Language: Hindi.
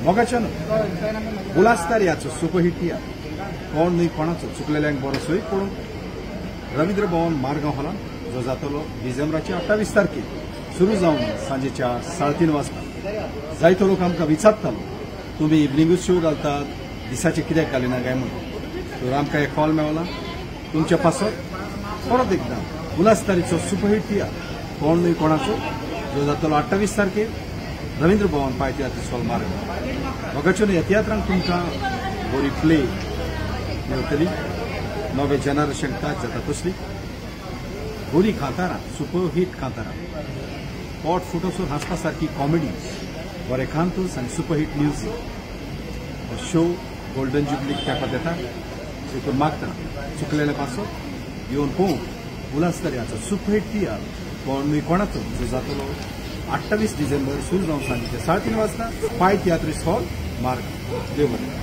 मोगाच्यान उल्हासदार याचो सुपरहिट या कोण न्हय कोणाचो चुकलेल्यांक बरो सोय पूण रवींद्र भवन मारगांव हॉलांत जो जातलो डिसेंबराच्या 28 तारखेर सुरू जावन सांजेच्या 3:30 वाजता जायतो लोक आमकां विचारतालो तुमी इव्हनिंगूच शो घालतात दिसाचे कित्याक घालिना काय म्हणून तर आमकां एक कॉल मेळ्ळा तुमच्या पासत परत एकदा उल्हासदारीचो सुपरहिट या कोण न्हय कोणाचो जो जातलो 28 तारखेर रवींद्र भवन पायथ्याचो हॉल मारगांव मोगाच्यान ह्या तियात्रांक तुमकां बरी प्ले मेळटली नवे जनरेशन जाता तसली बरी कांतारां सुपरहिट कांतारां पॉट फुटोसून हांसपा सारकी कॉमेडी बरे कांतूस आनी सुपरहिट म्युझिक हो शो गोल्डन जुबलीक तेंपात येता देखून मागता चुकलेले पासो येवन पळोवंक उल्हासदार याचो सुपरहिट तियार कोण न्हय कोणाचो जो जातलो 28 डिसेंबर सुरू जावन सांजेचे 3:30 वाजता पाय तियात्रीस हॉल मारगांव देव बरें